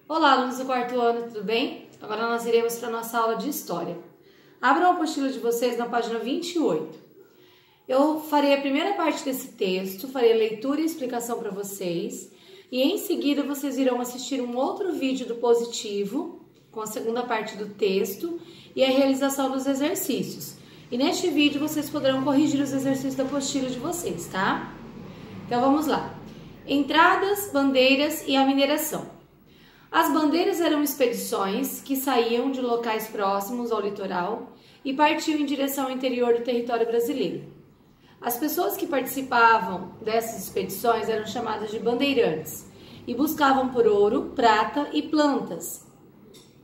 Olá, alunos do quarto ano, tudo bem? Agora nós iremos para a nossa aula de História. Abram a apostila de vocês na página 28. Eu farei a primeira parte desse texto, farei a leitura e explicação para vocês, e em seguida vocês irão assistir um outro vídeo do positivo, com a segunda parte do texto, e a realização dos exercícios. E neste vídeo vocês poderão corrigir os exercícios da apostila de vocês, tá? Então vamos lá. Entradas, bandeiras e a mineração. As bandeiras eram expedições que saíam de locais próximos ao litoral e partiam em direção ao interior do território brasileiro. As pessoas que participavam dessas expedições eram chamadas de bandeirantes e buscavam por ouro, prata e plantas.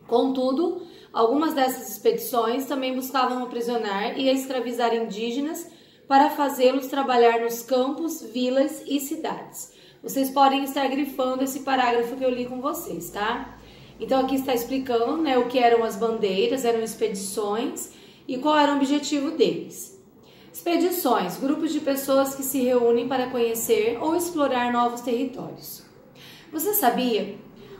Contudo, algumas dessas expedições também buscavam aprisionar e escravizar indígenas para fazê-los trabalhar nos campos, vilas e cidades. Vocês podem estar grifando esse parágrafo que eu li com vocês, tá? Então aqui está explicando, né, o que eram as bandeiras, eram expedições e qual era o objetivo deles. Expedições, grupos de pessoas que se reúnem para conhecer ou explorar novos territórios. Você sabia?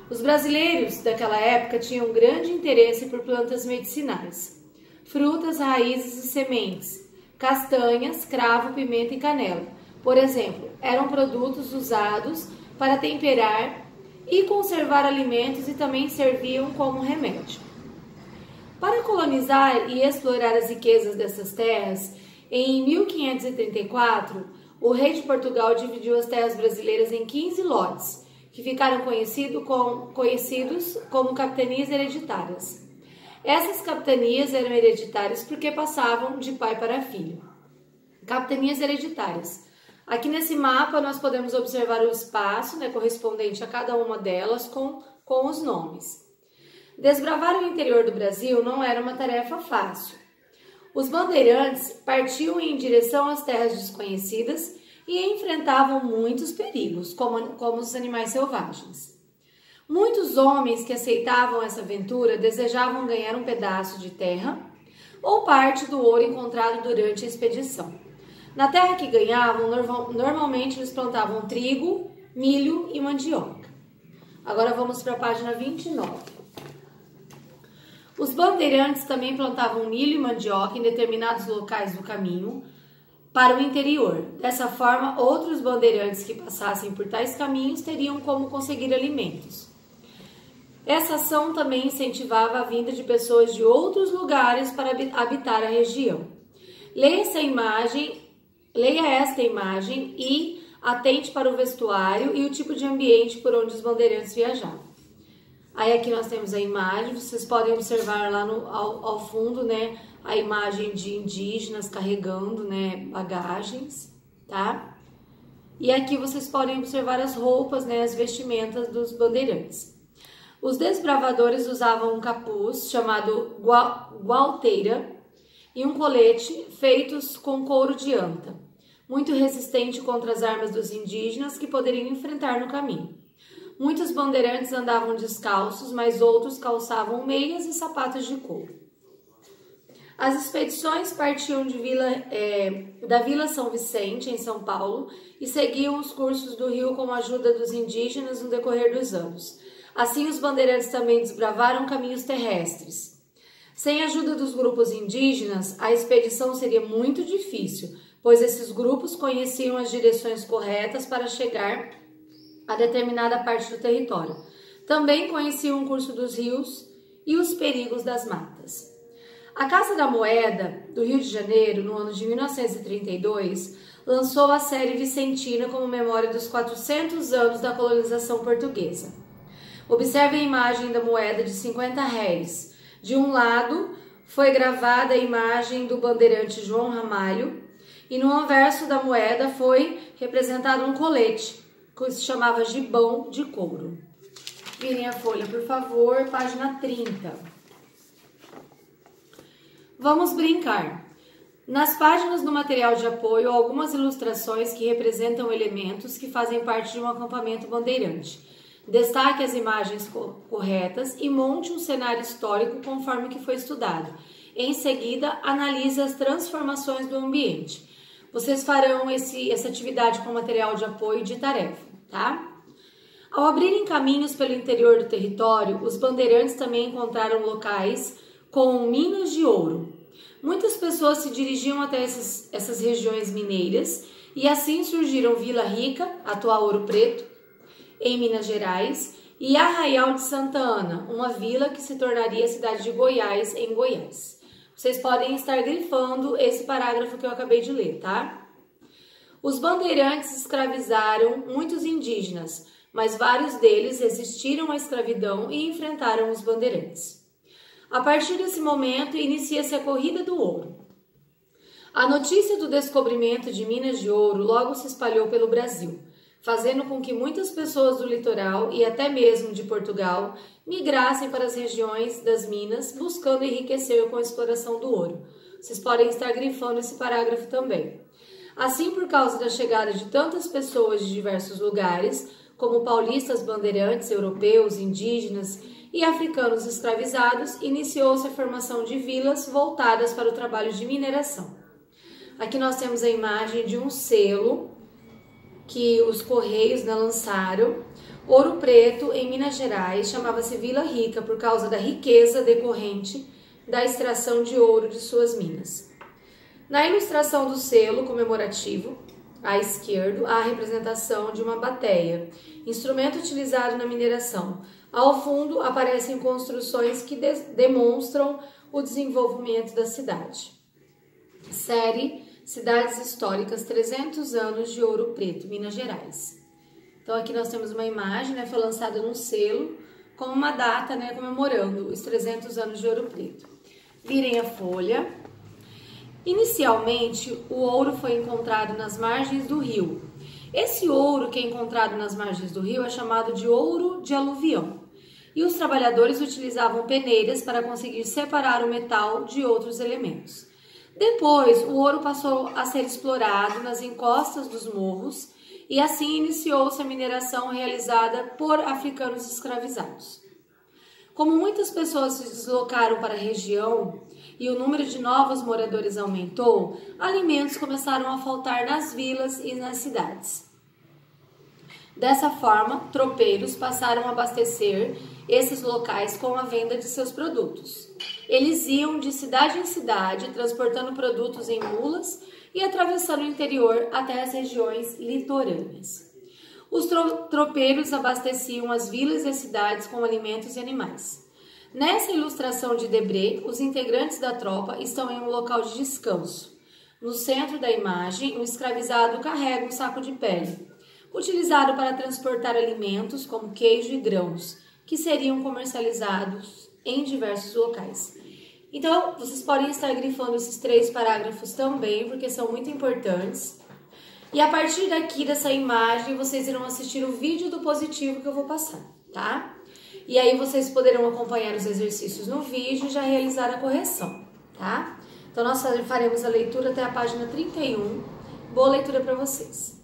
Os brasileiros daquela época tinham grande interesse por plantas medicinais, frutas, raízes e sementes, castanhas, cravo, pimenta e canela. Por exemplo, eram produtos usados para temperar e conservar alimentos e também serviam como remédio. Para colonizar e explorar as riquezas dessas terras, em 1534, o rei de Portugal dividiu as terras brasileiras em 15 lotes, que ficaram conhecidos como capitanias hereditárias. Essas capitanias eram hereditárias porque passavam de pai para filho. Capitanias hereditárias. Aqui nesse mapa nós podemos observar o espaço, né, correspondente a cada uma delas com os nomes. Desbravar o interior do Brasil não era uma tarefa fácil. Os bandeirantes partiam em direção às terras desconhecidas e enfrentavam muitos perigos, como os animais selvagens. Muitos homens que aceitavam essa aventura desejavam ganhar um pedaço de terra ou parte do ouro encontrado durante a expedição. Na terra que ganhavam, normalmente eles plantavam trigo, milho e mandioca. Agora vamos para a página 29. Os bandeirantes também plantavam milho e mandioca em determinados locais do caminho para o interior. Dessa forma, outros bandeirantes que passassem por tais caminhos teriam como conseguir alimentos. Essa ação também incentivava a vinda de pessoas de outros lugares para habitar a região. Leia esta imagem e atente para o vestuário e o tipo de ambiente por onde os bandeirantes viajavam. Aí aqui nós temos a imagem, vocês podem observar lá ao fundo, né, a imagem de indígenas carregando, né, bagagens, tá? E aqui vocês podem observar as roupas, né, as vestimentas dos bandeirantes. Os desbravadores usavam um capuz chamado gualteira e um colete feitos com couro de anta, muito resistente contra as armas dos indígenas que poderiam enfrentar no caminho. Muitos bandeirantes andavam descalços, mas outros calçavam meias e sapatos de couro. As expedições partiam da Vila São Vicente, em São Paulo, e seguiam os cursos do rio com a ajuda dos indígenas no decorrer dos anos. Assim, os bandeirantes também desbravaram caminhos terrestres. Sem a ajuda dos grupos indígenas, a expedição seria muito difícil, pois esses grupos conheciam as direções corretas para chegar a determinada parte do território. Também conheciam o curso dos rios e os perigos das matas. A Casa da Moeda, do Rio de Janeiro, no ano de 1932, lançou a série Vicentina como memória dos 400 anos da colonização portuguesa. Observe a imagem da moeda de 50 réis. De um lado, foi gravada a imagem do bandeirante João Ramalho e no anverso da moeda foi representado um colete, que se chamava gibão de couro. Virem a folha, por favor, página 30. Vamos brincar. Nas páginas do material de apoio, há algumas ilustrações que representam elementos que fazem parte de um acampamento bandeirante. Destaque as imagens corretas e monte um cenário histórico conforme que foi estudado. Em seguida, analise as transformações do ambiente. Vocês farão essa atividade com material de apoio de tarefa, tá? Ao abrirem caminhos pelo interior do território, os bandeirantes também encontraram locais com minas de ouro. Muitas pessoas se dirigiam até essas regiões mineiras e assim surgiram Vila Rica, atual Ouro Preto, em Minas Gerais, e Arraial de Santa Ana, uma vila que se tornaria a cidade de Goiás, em Goiás. Vocês podem estar grifando esse parágrafo que eu acabei de ler, tá? Os bandeirantes escravizaram muitos indígenas, mas vários deles resistiram à escravidão e enfrentaram os bandeirantes. A partir desse momento, inicia-se a Corrida do Ouro. A notícia do descobrimento de minas de ouro logo se espalhou pelo Brasil, fazendo com que muitas pessoas do litoral e até mesmo de Portugal migrassem para as regiões das minas, buscando enriquecer com a exploração do ouro. Vocês podem estar grifando esse parágrafo também. Assim, por causa da chegada de tantas pessoas de diversos lugares, como paulistas bandeirantes, europeus, indígenas e africanos escravizados, iniciou-se a formação de vilas voltadas para o trabalho de mineração. Aqui nós temos a imagem de um selo que os Correios lançaram, Ouro Preto, em Minas Gerais, chamava-se Vila Rica por causa da riqueza decorrente da extração de ouro de suas minas. Na ilustração do selo comemorativo, à esquerda, há a representação de uma bateia, instrumento utilizado na mineração. Ao fundo, aparecem construções que demonstram o desenvolvimento da cidade. Série Cidades Históricas, 300 anos de Ouro Preto, Minas Gerais. Então aqui nós temos uma imagem, foi lançada num selo, com uma data, comemorando os 300 anos de Ouro Preto. Virem a folha. Inicialmente, o ouro foi encontrado nas margens do rio. Esse ouro que é encontrado nas margens do rio é chamado de ouro de aluvião. E os trabalhadores utilizavam peneiras para conseguir separar o metal de outros elementos. Depois, o ouro passou a ser explorado nas encostas dos morros e assim iniciou-se a mineração realizada por africanos escravizados. Como muitas pessoas se deslocaram para a região e o número de novos moradores aumentou, alimentos começaram a faltar nas vilas e nas cidades. Dessa forma, tropeiros passaram a abastecer esses locais com a venda de seus produtos. Eles iam de cidade em cidade, transportando produtos em mulas e atravessando o interior até as regiões litorâneas. Os tropeiros abasteciam as vilas e as cidades com alimentos e animais. Nessa ilustração de Debré, os integrantes da tropa estão em um local de descanso. No centro da imagem, um escravizado carrega um saco de pele, utilizado para transportar alimentos como queijo e grãos, que seriam comercializados em diversos locais. Então, vocês podem estar grifando esses 3 parágrafos também, porque são muito importantes. E a partir daqui, dessa imagem, vocês irão assistir o vídeo do positivo que eu vou passar, tá? E aí vocês poderão acompanhar os exercícios no vídeo e já realizar a correção, tá? Então, nós faremos a leitura até a página 31. Boa leitura para vocês!